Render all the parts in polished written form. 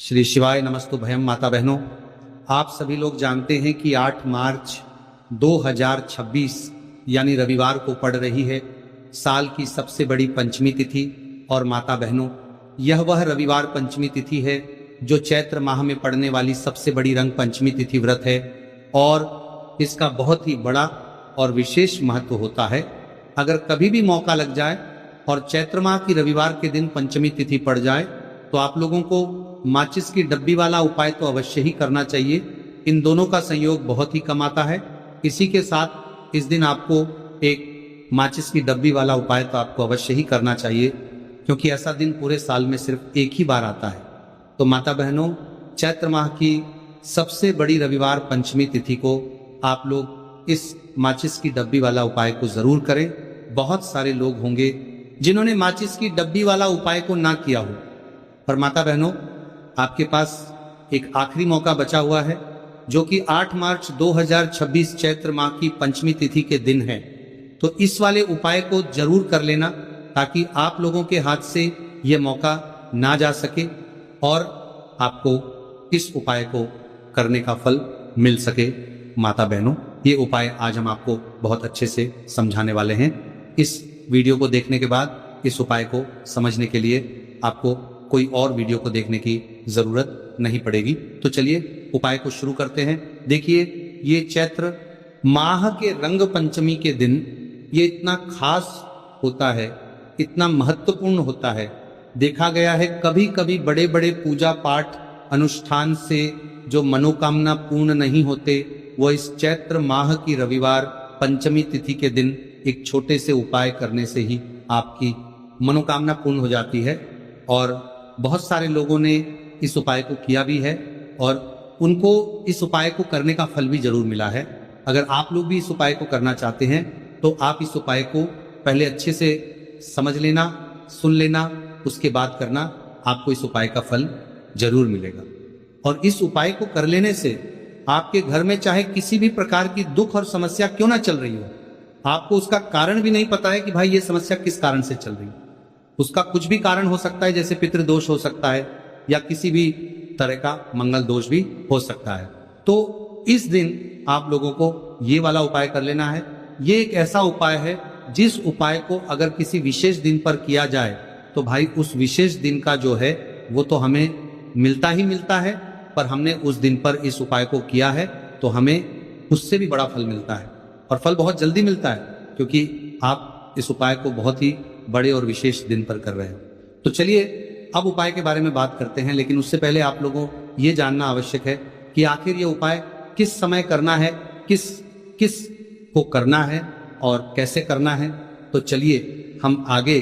श्री शिवाय नमस्तुभयम। माता बहनों, आप सभी लोग जानते हैं कि 8 मार्च 2026 यानी रविवार को पड़ रही है साल की सबसे बड़ी पंचमी तिथि। और माता बहनों, यह वह रविवार पंचमी तिथि है जो चैत्र माह में पड़ने वाली सबसे बड़ी रंग पंचमी तिथि व्रत है और इसका बहुत ही बड़ा और विशेष महत्व होता है। अगर कभी भी मौका लग जाए और चैत्र माह की रविवार के दिन पंचमी तिथि पड़ जाए तो आप लोगों को माचिस की डब्बी वाला उपाय तो अवश्य ही करना चाहिए। इन दोनों का संयोग बहुत ही कम आता है। इसी के साथ इस दिन आपको एक माचिस की डब्बी वाला उपाय तो आपको अवश्य ही करना चाहिए, क्योंकि ऐसा दिन पूरे साल में सिर्फ एक ही बार आता है। तो माता बहनों, चैत्र माह की सबसे बड़ी रविवार पंचमी तिथि को आप लोग इस माचिस की डब्बी वाला उपाय को जरूर करें। बहुत सारे लोग होंगे जिन्होंने माचिस की डब्बी वाला उपाय को ना किया हो, पर माता बहनों, आपके पास एक आखिरी मौका बचा हुआ है जो कि 8 मार्च 2026 चैत्र माह की पंचमी तिथि के दिन है। तो इस वाले उपाय को जरूर कर लेना ताकि आप लोगों के हाथ से यह मौका ना जा सके और आपको इस उपाय को करने का फल मिल सके। माता बहनों, ये उपाय आज हम आपको बहुत अच्छे से समझाने वाले हैं। इस वीडियो को देखने के बाद इस उपाय को समझने के लिए आपको कोई और वीडियो को देखने की जरूरत नहीं पड़ेगी। तो चलिए उपाय को शुरू करते हैं। देखिए, ये चैत्र माह के रंग पंचमी के दिन ये इतना खास होता है, इतना महत्वपूर्ण होता है। देखा गया है कभी कभी बड़े बड़े पूजा पाठ अनुष्ठान से जो मनोकामना पूर्ण नहीं होते, वो इस चैत्र माह की रविवार पंचमी तिथि के दिन एक छोटे से उपाय करने से ही आपकी मनोकामना पूर्ण हो जाती है। और बहुत सारे लोगों ने इस उपाय को किया भी है और उनको इस उपाय को करने का फल भी जरूर मिला है। अगर आप लोग भी इस उपाय को करना चाहते हैं तो आप इस उपाय को पहले अच्छे से समझ लेना, सुन लेना, उसके बाद करना। आपको इस उपाय का फल जरूर मिलेगा। और इस उपाय को कर लेने से आपके घर में चाहे किसी भी प्रकार की दुख और समस्या क्यों ना चल रही हो, आपको उसका कारण भी नहीं पता है कि भाई ये समस्या किस कारण से चल रही है। उसका कुछ भी कारण हो सकता है, जैसे पितृदोष हो सकता है या किसी भी तरह का मंगल दोष भी हो सकता है। तो इस दिन आप लोगों को ये वाला उपाय कर लेना है। ये एक ऐसा उपाय है जिस उपाय को अगर किसी विशेष दिन पर किया जाए तो भाई उस विशेष दिन का जो है वो तो हमें मिलता ही मिलता है, पर हमने उस दिन पर इस उपाय को किया है तो हमें उससे भी बड़ा फल मिलता है। और फल बहुत जल्दी मिलता है क्योंकि आप इस उपाय को बहुत ही बड़े और विशेष दिन पर कर रहे हैं। तो चलिए अब उपाय के बारे में बात करते हैं, लेकिन उससे पहले आप लोगों को ये जानना आवश्यक है कि आखिर ये उपाय किस समय करना है, किस किस को करना है और कैसे करना है। तो चलिए हम आगे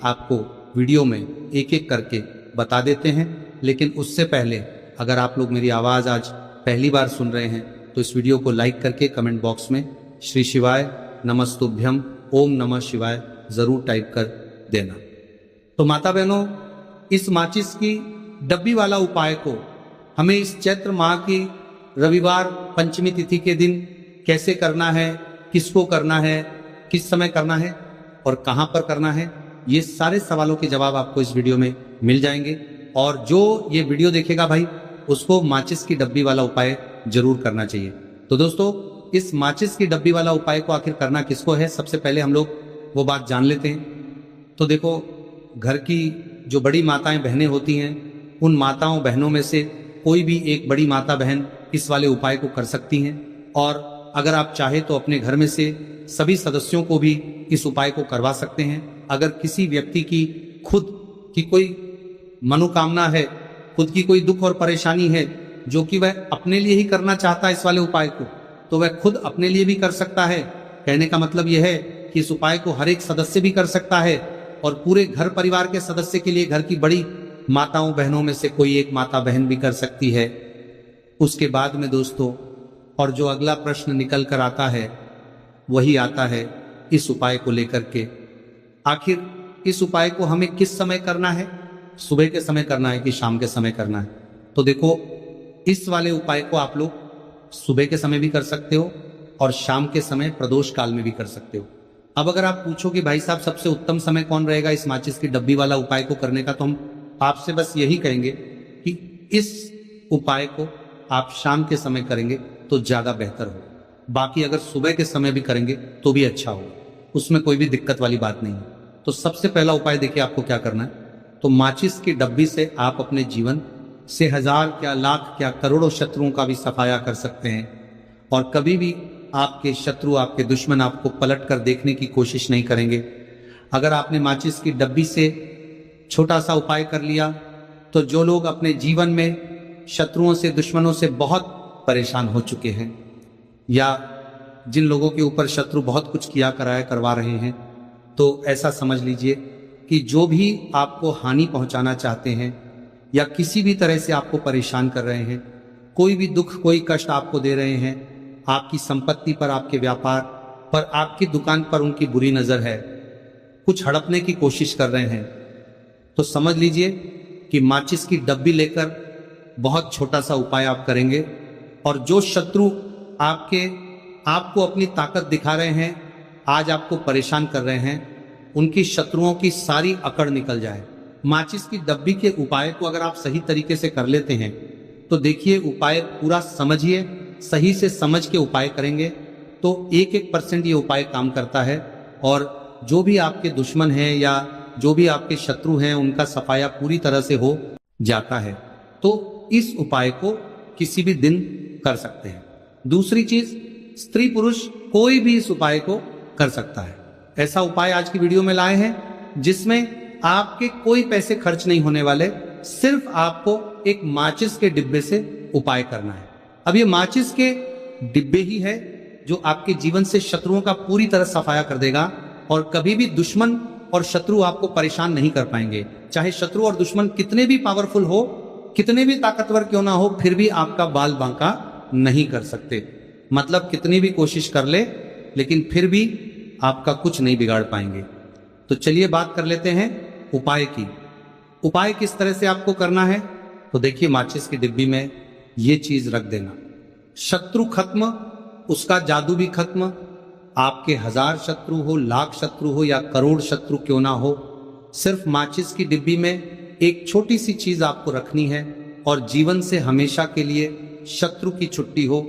आपको वीडियो में एक एक करके बता देते हैं। लेकिन उससे पहले अगर आप लोग मेरी आवाज़ आज पहली बार सुन रहे हैं तो इस वीडियो को लाइक करके कमेंट बॉक्स में श्री शिवाय नमस्तुभ्यम ओम नमः शिवाय जरूर टाइप कर देना। तो माता बहनों, इस माचिस की डब्बी वाला उपाय को हमें इस चैत्र माह की रविवार पंचमी तिथि के दिन कैसे करना है, किसको करना है, किस समय करना है और कहां पर करना है, ये सारे सवालों के जवाब आपको इस वीडियो में मिल जाएंगे। और जो ये वीडियो देखेगा भाई, उसको माचिस की डब्बी वाला उपाय जरूर करना चाहिए। तो दोस्तों, इस माचिस की डब्बी वाला उपाय को आखिर करना किसको है, सबसे पहले हम लोग वो बात जान लेते हैं। तो देखो, घर की जो बड़ी माताएं बहनें होती हैं, उन माताओं बहनों में से कोई भी एक बड़ी माता बहन इस वाले उपाय को कर सकती हैं। और अगर आप चाहे तो अपने घर में से सभी सदस्यों को भी इस उपाय को करवा सकते हैं। अगर किसी व्यक्ति की खुद की कोई मनोकामना है, खुद की कोई दुख और परेशानी है जो कि वह अपने लिए ही करना चाहता है इस वाले उपाय को, तो वह खुद अपने लिए भी कर सकता है। कहने का मतलब यह है कि इस उपाय को हर एक सदस्य भी कर सकता है और पूरे घर परिवार के सदस्य के लिए घर की बड़ी माताओं बहनों में से कोई एक माता बहन भी कर सकती है। उसके बाद में दोस्तों, और जो अगला प्रश्न निकल कर आता है वही आता है इस उपाय को लेकर के, आखिर इस उपाय को हमें किस समय करना है, सुबह के समय करना है कि शाम के समय करना है। तो देखो, इस वाले उपाय को आप लोग सुबह के समय भी कर सकते हो और शाम के समय प्रदोष काल में भी कर सकते हो। अब अगर आप पूछो कि भाई साहब सबसे उत्तम समय कौन रहेगा इस माचिस की डब्बी वाला उपाय को करने का, तो हम आपसे बस यही कहेंगे कि इस उपाय को आप शाम के समय करेंगे तो ज्यादा बेहतर हो। बाकी अगर सुबह के समय भी करेंगे तो भी अच्छा हो, उसमें कोई भी दिक्कत वाली बात नहीं है। तो सबसे पहला उपाय देखिए आपको क्या करना है। तो माचिस की डब्बी से आप अपने जीवन से हजार क्या लाख क्या करोड़ों शत्रुओं का भी सफाया कर सकते हैं, और कभी भी आपके शत्रु, आपके दुश्मन आपको पलट कर देखने की कोशिश नहीं करेंगे। अगर आपने माचिस की डब्बी से छोटा सा उपाय कर लिया तो जो लोग अपने जीवन में शत्रुओं से, दुश्मनों से बहुत परेशान हो चुके हैं, या जिन लोगों के ऊपर शत्रु बहुत कुछ किया कराया करवा रहे हैं, तो ऐसा समझ लीजिए कि जो भी आपको हानि पहुंचाना चाहते हैं या किसी भी तरह से आपको परेशान कर रहे हैं, कोई भी दुख, कोई कष्ट आपको दे रहे हैं, आपकी संपत्ति पर, आपके व्यापार पर, आपकी दुकान पर उनकी बुरी नजर है, कुछ हड़पने की कोशिश कर रहे हैं, तो समझ लीजिए कि माचिस की डब्बी लेकर बहुत छोटा सा उपाय आप करेंगे, और जो शत्रु आपको अपनी ताकत दिखा रहे हैं, आज आपको परेशान कर रहे हैं, उनकी शत्रुओं की सारी अकड़ निकल जाए। माचिस की डब्बी के उपाय को अगर आप सही तरीके से कर लेते हैं तो देखिए, उपाय पूरा समझिए, सही से समझ के उपाय करेंगे तो 1% ये उपाय काम करता है, और जो भी आपके दुश्मन हैं या जो भी आपके शत्रु हैं, उनका सफाया पूरी तरह से हो जाता है। तो इस उपाय को किसी भी दिन कर सकते हैं। दूसरी चीज, स्त्री पुरुष कोई भी इस उपाय को कर सकता है। ऐसा उपाय आज की वीडियो में लाए हैं जिसमें आपके कोई पैसे खर्च नहीं होने वाले, सिर्फ आपको एक माचिस के डिब्बे से उपाय करना है। अब ये माचिस के डिब्बे ही है जो आपके जीवन से शत्रुओं का पूरी तरह सफाया कर देगा, और कभी भी दुश्मन और शत्रु आपको परेशान नहीं कर पाएंगे। चाहे शत्रु और दुश्मन कितने भी पावरफुल हो, कितने भी ताकतवर क्यों ना हो, फिर भी आपका बाल बांका नहीं कर सकते। मतलब कितनी भी कोशिश कर ले, लेकिन फिर भी आपका कुछ नहीं बिगाड़ पाएंगे। तो चलिए बात कर लेते हैं उपाय की। उपाय किस तरह से आपको करना है, तो देखिए, माचिस की डिब्बी में ये चीज रख देना। शत्रु खत्म, उसका जादू भी खत्म। आपके 1000 शत्रु हो, लाख शत्रु हो या करोड़ शत्रु क्यों ना हो, सिर्फ माचिस की डिब्बी में एक छोटी सी चीज आपको रखनी है, और जीवन से हमेशा के लिए शत्रु की छुट्टी हो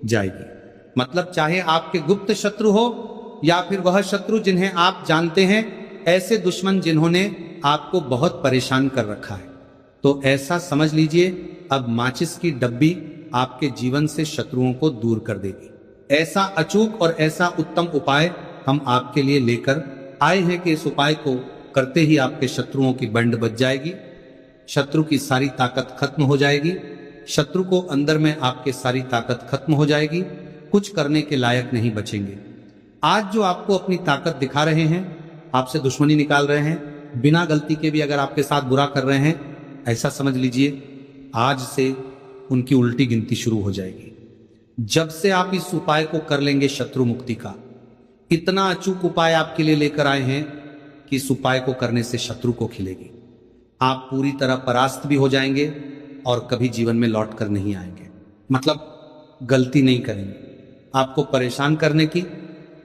जाएगी। मतलब चाहे आपके गुप्त शत्रु हो या फिर वह शत्रु जिन्हें आप जानते हैं, ऐसे दुश्मन जिन्होंने आपको बहुत परेशान कर रखा है, तो ऐसा समझ लीजिए अब माचिस की डब्बी आपके जीवन से शत्रुओं को दूर कर देगी। ऐसा अचूक और ऐसा उत्तम उपाय हम आपके लिए लेकर आए हैं कि इस उपाय को करते ही आपके शत्रुओं की बंड बच जाएगी, शत्रु की सारी ताकत खत्म हो जाएगी, शत्रु को अंदर में आपके सारी ताकत खत्म हो जाएगी, कुछ करने के लायक नहीं बचेंगे। आज जो आपको अपनी ताकत दिखा रहे हैं, आपसे दुश्मनी निकाल रहे हैं, बिना गलती के भी अगर आपके साथ बुरा कर रहे हैं, ऐसा समझ लीजिए आज से उनकी उल्टी गिनती शुरू हो जाएगी। जब से आप इस उपाय को कर लेंगे शत्रु मुक्ति का, इतना अचूक उपाय आपके लिए लेकर आए हैं कि इस उपाय को करने से शत्रु को खिलेगी। आप पूरी तरह परास्त भी हो जाएंगे और कभी जीवन में लौट कर नहीं आएंगे। मतलब गलती नहीं करेंगे, आपको परेशान करने की,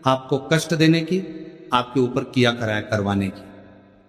आपको कष्ट देने की, आपके ऊपर किया कराया करवाने की।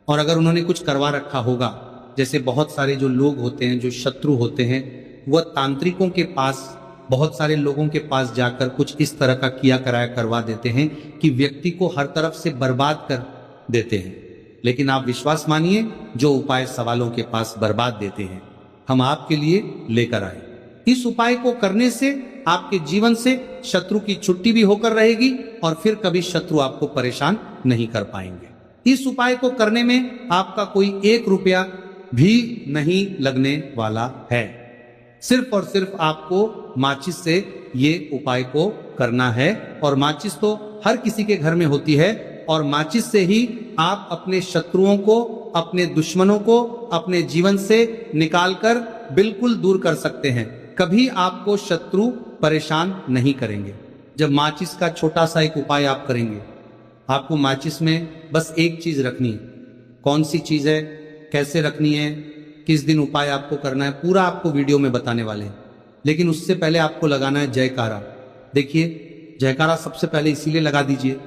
और अगर उन्होंने कुछ करवा रखा होगा, जैसे बहुत सारे जो लोग होते हैं, जो शत्रु होते हैं, वह तांत्रिकों के पास, बहुत सारे लोगों के पास जाकर कुछ इस तरह का किया कराया करवा देते हैं कि व्यक्ति को हर तरफ से बर्बाद कर देते हैं। लेकिन आप विश्वास मानिए, जो उपाय सवालों के पास बर्बाद देते हैं, हम आपके लिए लेकर आए। इस उपाय को करने से आपके जीवन से शत्रु की छुट्टी भी होकर रहेगी, और फिर कभी शत्रु आपको परेशान नहीं कर पाएंगे। इस उपाय को करने में आपका कोई 1 रुपया भी नहीं लगने वाला है। सिर्फ और सिर्फ आपको माचिस से ये उपाय को करना है, और माचिस तो हर किसी के घर में होती है, और माचिस से ही आप अपने शत्रुओं को, अपने दुश्मनों को अपने जीवन से निकालकर बिल्कुल दूर कर सकते हैं। कभी आपको शत्रु परेशान नहीं करेंगे। जब माचिस का छोटा सा एक उपाय आप करेंगे, आपको माचिस में बस एक चीज रखनी है। कौन सी चीज है, कैसे रखनी है, किस दिन उपाय आपको करना है, पूरा आपको वीडियो में बताने वाले हैं। लेकिन उससे पहले आपको लगाना है जयकारा। देखिए, जयकारा सबसे पहले इसीलिए लगा दीजिए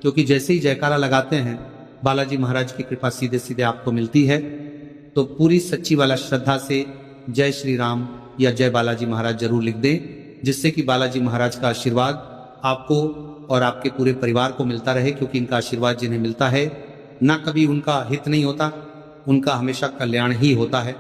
क्योंकि जैसे ही जयकारा लगाते हैं, बालाजी महाराज की कृपा सीधे सीधे आपको मिलती है। तो पूरी सच्ची वाला श्रद्धा से जय श्री राम या जय बालाजी महाराज जरूर लिख दें, जिससे कि बालाजी महाराज का आशीर्वाद आपको और आपके पूरे परिवार को मिलता रहे, क्योंकि इनका आशीर्वाद जिन्हें मिलता है ना कभी उनका हित नहीं होता, उनका हमेशा कल्याण ही होता है।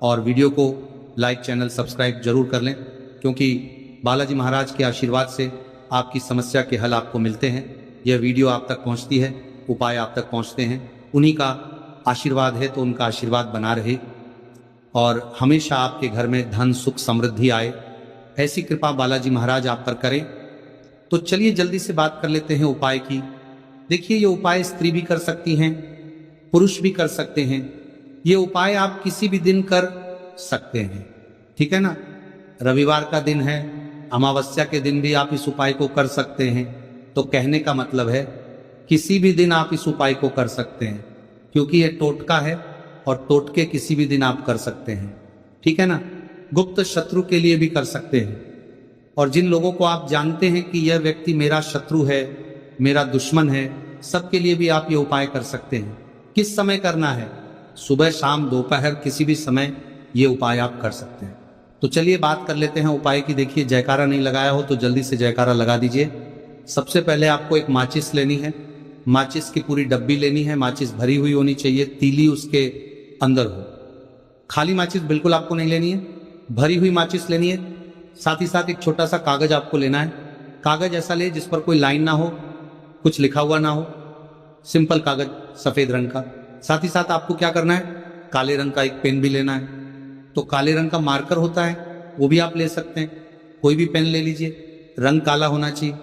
और वीडियो को लाइक, चैनल सब्सक्राइब जरूर कर लें, क्योंकि बालाजी महाराज के आशीर्वाद से आपकी समस्या के हल आपको मिलते हैं। यह वीडियो आप तक पहुंचती है, उपाय आप तक पहुंचते हैं, उन्हीं का आशीर्वाद है, तो उनका आशीर्वाद बना रहे और हमेशा आपके घर में धन, सुख, समृद्धि आए, ऐसी कृपा बालाजी महाराज आप पर करें। तो चलिए जल्दी से बात कर लेते हैं उपाय की। देखिए, ये उपाय स्त्री भी कर सकती हैं, पुरुष भी कर सकते हैं। ये उपाय आप किसी भी दिन कर सकते हैं, ठीक है ना। रविवार का दिन है, अमावस्या के दिन भी आप इस उपाय को कर सकते हैं। तो कहने का मतलब है किसी भी दिन आप इस उपाय को कर सकते हैं, क्योंकि ये टोटका है और टोटके किसी भी दिन आप कर सकते हैं, ठीक है ना। गुप्त शत्रु के लिए भी कर सकते हैं, और जिन लोगों को आप जानते हैं कि यह व्यक्ति मेरा शत्रु है, मेरा दुश्मन है, सबके लिए भी आप ये उपाय कर सकते हैं। किस समय करना है? सुबह, शाम, दोपहर, किसी भी समय ये उपाय आप कर सकते हैं। तो चलिए बात कर लेते हैं उपाय की। देखिए, जयकारा नहीं लगाया हो तो जल्दी से जयकारा लगा दीजिए। सबसे पहले आपको एक माचिस लेनी है, माचिस की पूरी डब्बी लेनी है। माचिस भरी हुई होनी चाहिए, तीली उसके अंदर हो। खाली माचिस बिल्कुल आपको नहीं लेनी है, भरी हुई माचिस लेनी है। साथ ही साथ एक छोटा सा कागज आपको लेना है। कागज ऐसा ले जिस पर कोई लाइन ना हो, कुछ लिखा हुआ ना हो, सिंपल कागज सफेद रंग का। साथ ही साथ आपको क्या करना है, काले रंग का एक पेन भी लेना है। तो काले रंग का मार्कर होता है, वो भी आप ले सकते हैं, कोई भी पेन ले लीजिए, रंग काला होना चाहिए।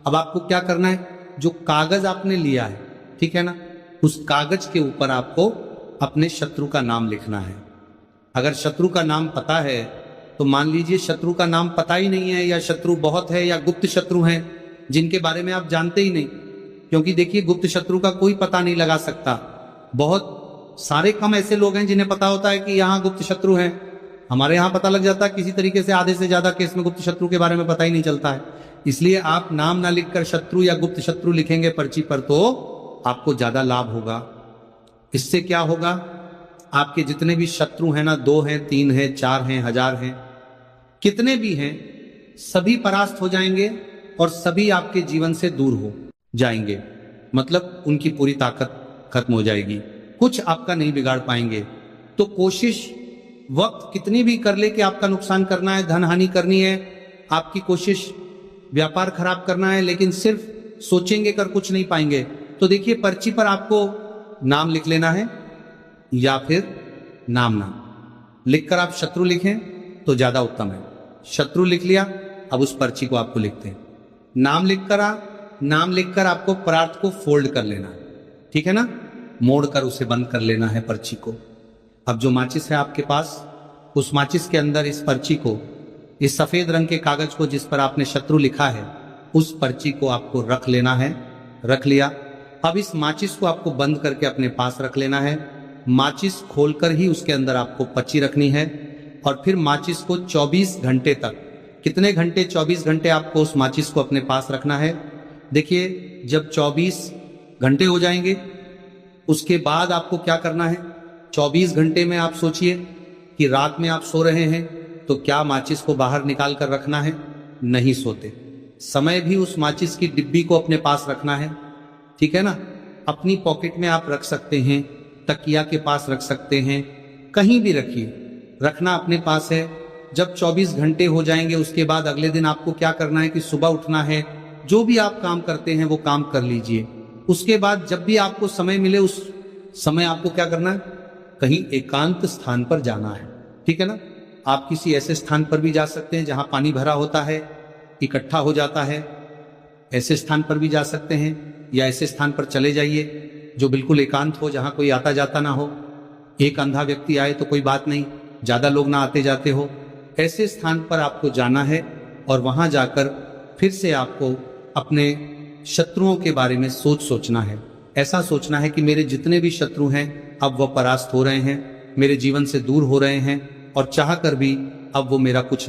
अब आपको क्या करना है, जो कागज आपने लिया है, ठीक है ना, उस कागज के ऊपर आपको अपने शत्रु का नाम लिखना है। अगर शत्रु का नाम पता है तो मान लीजिए शत्रु का नाम पता ही नहीं है, या शत्रु बहुत है, या गुप्त शत्रु हैं जिनके बारे में आप जानते ही नहीं। क्योंकि देखिए, गुप्त शत्रु का कोई पता नहीं लगा सकता। बहुत सारे कम ऐसे लोग हैं जिन्हें पता होता है कि यहाँ गुप्त शत्रु हैं। हमारे यहाँ पता लग जाता है किसी तरीके से, आधे से ज्यादा केस में गुप्त शत्रु के बारे में पता ही नहीं चलता है। इसलिए आप नाम ना लिखकर शत्रु या गुप्त शत्रु लिखेंगे पर्ची पर, तो आपको ज्यादा लाभ होगा। इससे क्या होगा, आपके जितने भी शत्रु हैं ना, 2 हैं, 3 हैं, 4 हैं, 1000 हैं, कितने भी हैं, सभी परास्त हो जाएंगे और सभी आपके जीवन से दूर हो जाएंगे। मतलब उनकी पूरी ताकत खत्म हो जाएगी, कुछ आपका नहीं बिगाड़ पाएंगे। तो कोशिश वक्त कितनी भी कर ले कि आपका नुकसान करना है, धन हानि करनी है, आपकी कोशिश व्यापार खराब करना है, लेकिन सिर्फ सोचेंगे कर कुछ नहीं पाएंगे। तो देखिए, पर्ची पर आपको नाम लिख लेना है, या फिर नाम लिखकर आप शत्रु लिखें तो ज्यादा उत्तम है। शत्रु लिख लिया, अब उस पर्ची को आपको लिखते हैं। नाम लिखकर आपको परार्थ को फोल्ड कर लेना है, ठीक है ना, मोड़कर उसे बंद कर लेना है पर्ची को। अब जो माचिस है आपके पास, उस माचिस के अंदर इस पर्ची को, इस सफेद रंग के कागज को जिस पर आपने शत्रु लिखा है, उस पर्ची को आपको रख लेना है। रख लिया, अब इस माचिस को आपको बंद करके अपने पास रख लेना है। माचिस खोलकर ही उसके अंदर आपको पर्ची रखनी है, और फिर माचिस को 24 घंटे तक, कितने घंटे, 24 घंटे आपको उस माचिस को अपने पास रखना है। देखिए, जब 24 घंटे हो जाएंगे, उसके बाद आपको क्या करना है, 24 घंटे में आप सोचिए कि रात में आप सो रहे हैं, तो क्या माचिस को बाहर निकाल कर रखना है? नहीं सोते। समय भी उस माचिस की डिब्बी को अपने पास रखना है, ठीक है ना। अपनी पॉकेट में आप रख सकते हैं, तकिया के पास रख सकते हैं, कहीं भी रखिए, रखना अपने पास है। जब 24 घंटे हो जाएंगे, उसके बाद अगले दिन आपको क्या करना है कि सुबह उठना है, जो भी आप काम करते हैं वो काम कर लीजिए। उसके बाद जब भी आपको समय मिले, उस समय आपको क्या करना है, कहीं एकांत स्थान पर जाना है, ठीक है ना। आप किसी ऐसे स्थान पर भी जा सकते हैं जहां पानी भरा होता है, इकट्ठा हो जाता है, ऐसे स्थान पर भी जा सकते हैं, या ऐसे स्थान पर चले जाइए जो बिल्कुल एकांत हो, जहां कोई आता जाता ना हो। एक अंधा व्यक्ति आए तो कोई बात नहीं, ज्यादा लोग ना आते जाते हो, ऐसे स्थान पर आपको जाना है। और वहां जाकर फिर से आपको अपने शत्रुओं के बारे में सोचना है। ऐसा सोचना है कि मेरे जितने भी शत्रु हैं अब वह परास्त हो रहे हैं, मेरे जीवन से दूर हो रहे हैं, और चाह कर भी अब वो मेरा कुछ नहीं